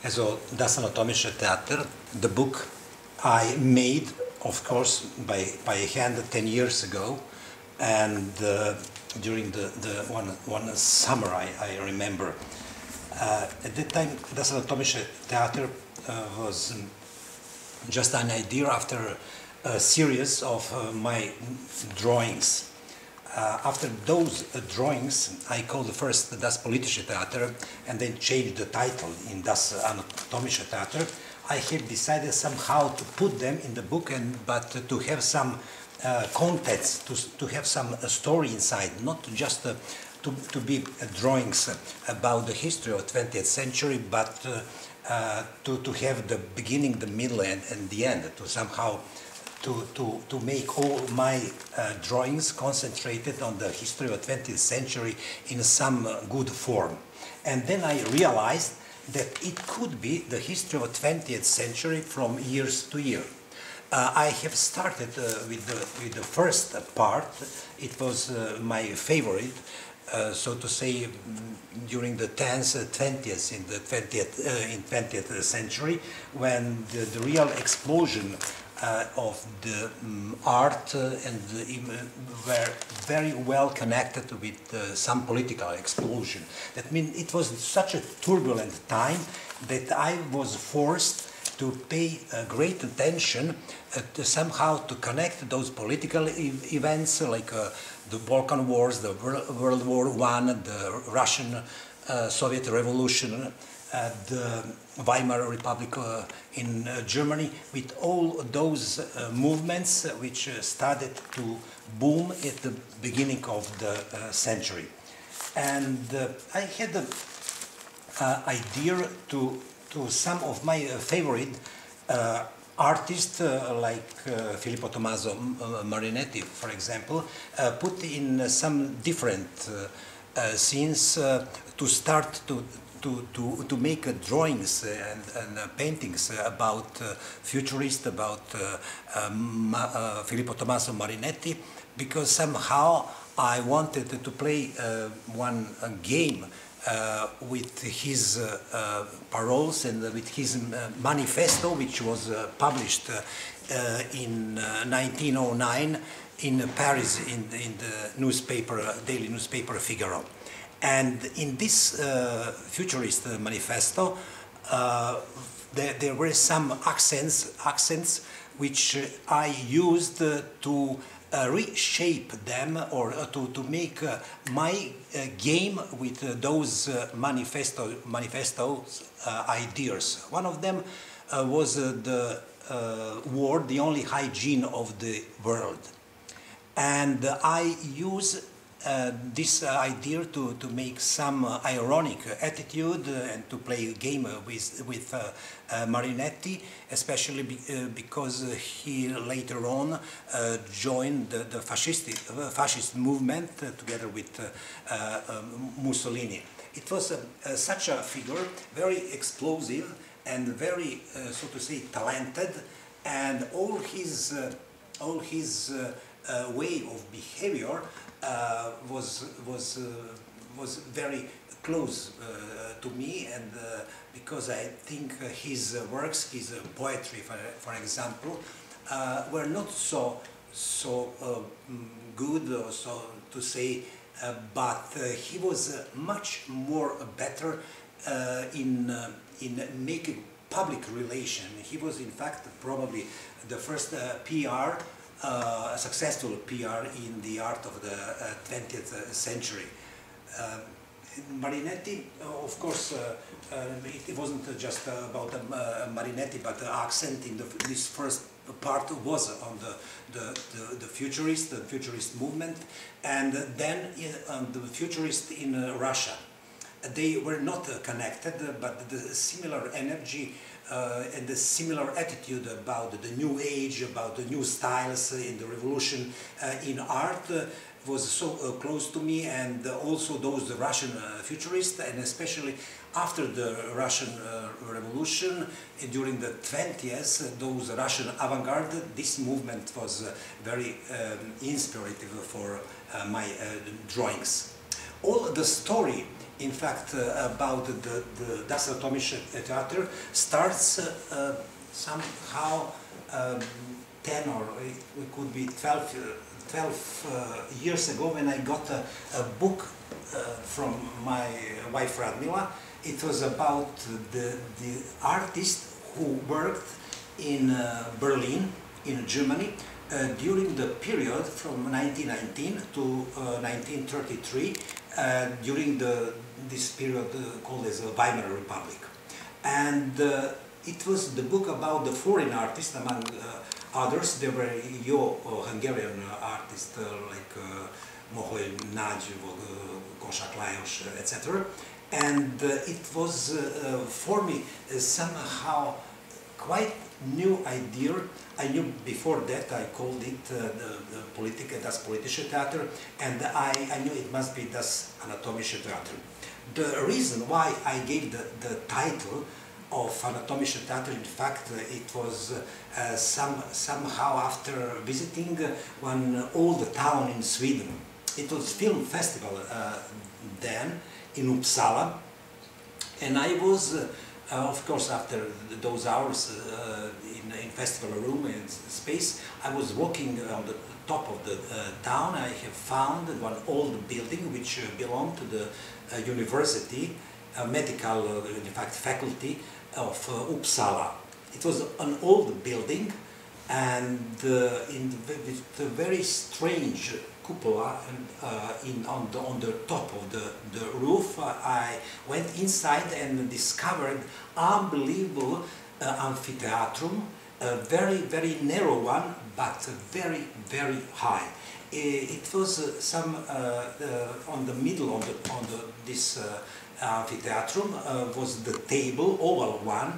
Also das Anatomische Theater, the book I made, of course, by hand 10 years ago, and during the one summer I remember. At that time, das Anatomische Theater was just an idea after a series of my drawings. After those drawings, I called the first Das Politische Theater and then changed the title in Das Anatomische Theater. I have decided somehow to put them in the book, but to have some context, to have some story inside, not just to be drawings about the history of 20th century, but to have the beginning, the middle, and the end, to somehow to make all my drawings concentrated on the history of 20th century in some good form. And then I realized that it could be the history of 20th century from years to year. I have started with the first part. It was my favorite, so to say, during the 10th, 20th, in the 20th century, when the real explosion of the art were very well connected with some political explosion. That means it was such a turbulent time that I was forced to pay great attention somehow to connect those political events like the Balkan Wars, the World War I, the Russian Soviet Revolution, the Weimar Republic in Germany, with all those movements which started to boom at the beginning of the century. And I had the idea to some of my favorite artists like Filippo Tommaso Marinetti, for example, put in some different scenes to start to make drawings and paintings about futurists, about Filippo Tommaso Marinetti, because somehow I wanted to play one game with his paroles and with his manifesto, which was published in 1909 in Paris in the newspaper, daily newspaper Figaro. And in this futurist manifesto, there were some accents which I used to reshape them, or to make my game with those manifestos ideas. One of them was the word, the only hygiene of the world. And I use this idea to make some ironic attitude and to play a game with Marinetti, especially because he later on joined the fascist movement together with Mussolini. It was such a figure, very explosive and very, so to say, talented, and all his way of behavior was very close to me, and because I think his works, his poetry, for example, were not so good, or so to say, but he was much more better in making public relation. He was in fact probably the first PR. Successful PR in the art of the 20th century. Marinetti, of course, it wasn't just about Marinetti, but the accent in this first part was on the futurist movement, and then the futurist in Russia. They were not connected, but the similar energy and the similar attitude about the new age, about the new styles in the revolution in art was so close to me, and also those Russian futurists, and especially after the Russian Revolution, during the 20th, those Russian avant-garde, this movement was very inspirative for my drawings. All the story in fact, about das Anatomische Theater starts somehow 10 or it could be 12 years ago when I got a book from my wife Radmila. It was about the artist who worked in Berlin, in Germany, during the period from 1919 to 1933, during this period called as the Weimar Republic. And it was the book about the foreign artists, among others. There were Hungarian artists like Moholy Nagy, Kossuth Lajos, etc. And it was for me somehow quite new idea. I knew before that I called it das Politische Theater, and I knew it must be das Anatomische Theater. The reason why I gave the title of Anatomische Theater, in fact, it was somehow after visiting one old town in Sweden. It was film festival then in Uppsala, and I was of course, after those hours in festival room and space, I was walking on the top of the town. I have found one old building which belonged to the university, medical, in fact, faculty of Uppsala. It was an old building, and with a very strange cupola on the top of the roof. I went inside and discovered unbelievable amphitheatrum, a very narrow one, but very high. It was on the middle on this amphitheatrum was the table, oval one,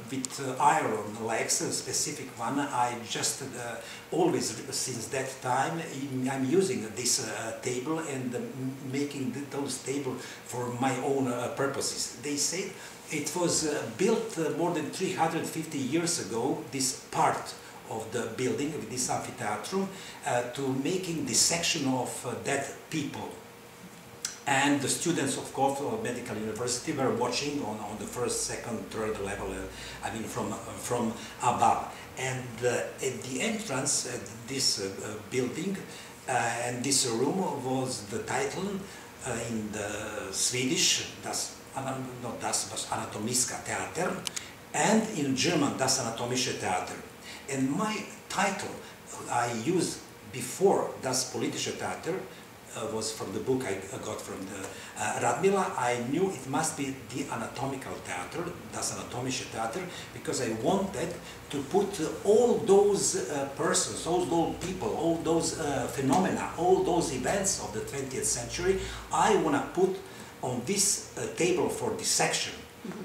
with iron legs, a specific one. I just always, since that time, I'm using this table and making those tables for my own purposes. They said it was built more than 350 years ago, this part of the building, of this amphitheatrum, to making dissection of dead people. And the students, of course, of medical university were watching on the first, second, third level, I mean from above. And at the entrance at this building and this room was the title in the Swedish, not das, but Anatomische Theater, and in German, das Anatomische Theater. And my title I used before das Politische Theater was from the book I got from the Radmila. I knew it must be the anatomical theater, das Anatomische Theater, because I wanted to put all those persons, all those people, all those phenomena, all those events of the 20th century, I want to put on this table for dissection,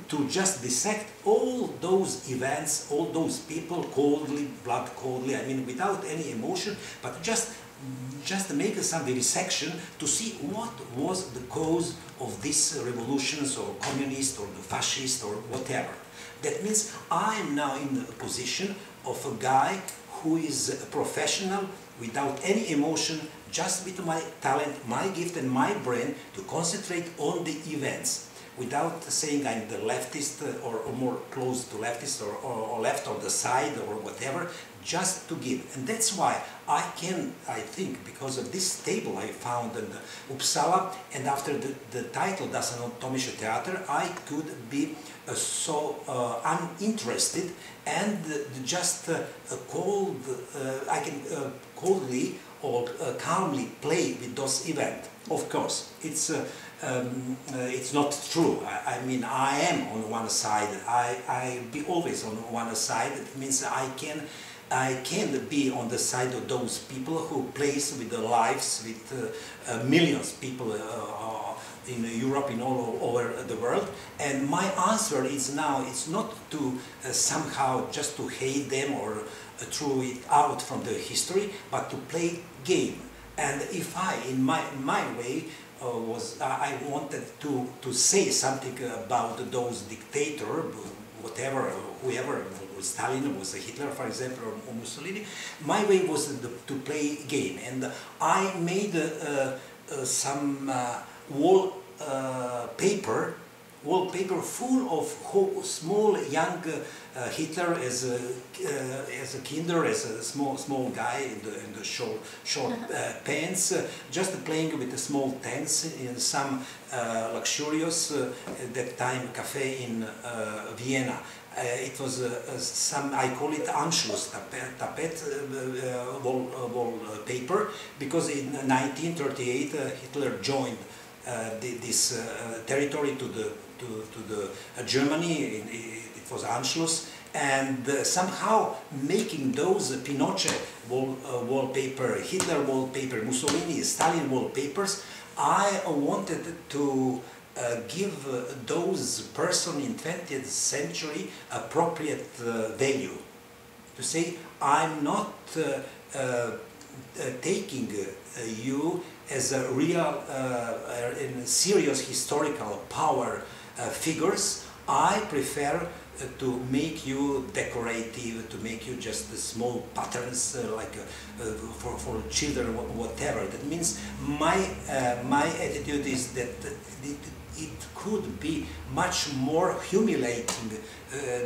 to just dissect all those events, all those people, coldly, blood coldly, I mean without any emotion, but just make some dissection to see what was the cause of these revolutions, or communist, or the fascist, or whatever. That means I'm now in the position of a guy who is a professional without any emotion, just with my talent, my gift and my brain to concentrate on the events, without saying I'm the leftist or more close to leftist or left on the side or whatever, just to give. And that's why I think, because of this table I found in Uppsala, and after the title Das Anatomische Theater, I could be so uninterested and just I can coldly or calmly play with those events. Of course, it's not true. I mean, I am on one side. I be always on one side. It means I can be on the side of those people who plays with the lives with millions of people in Europe, in all over the world. And my answer is now, it's not to somehow just to hate them or throw it out from the history, but to play game. And if I, in my way, I wanted to say something about those dictators, whatever, whoever, was Stalin, was Hitler, for example, or Mussolini. My way was to play game, and I made some wall wallpaper full of small young Hitler as a kinder, as a small guy in the short pants, just playing with the small tents in some luxurious at that time cafe in Vienna. It was some, I call it Anschluss tapet wallpaper, because in 1938 Hitler joined this territory to the Germany. It was Anschluss, and somehow making those Pinochet wallpaper, Hitler wallpaper, Mussolini, Stalin wallpapers, I wanted to give those persons in 20th century appropriate value. To say, I'm not taking you as a real, serious historical power figures. I prefer to make you decorative, to make you just small patterns like for children, whatever. That means my attitude is that it could be much more humiliating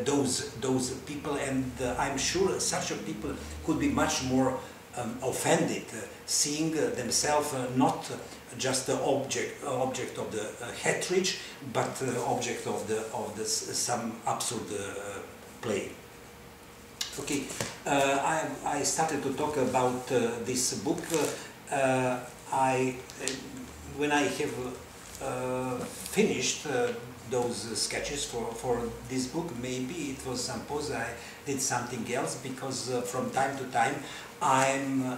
those people, and I'm sure such a people could be much more offended, seeing themselves not just the object of the hatred, but object of the some absurd play. Okay, I started to talk about this book. When I have finished those sketches for this book, maybe it was supposed I did something else, because from time to time I'm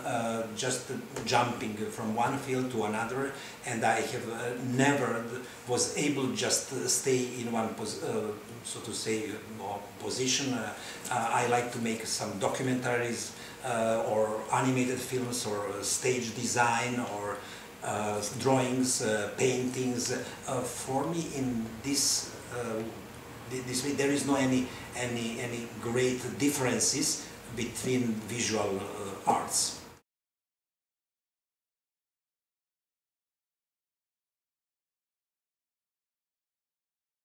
just jumping from one field to another, and I have never was able just to stay in one so to say position. I like to make some documentaries or animated films or stage design or drawings, paintings. For me, in this way, there is no any great differences between visual arts.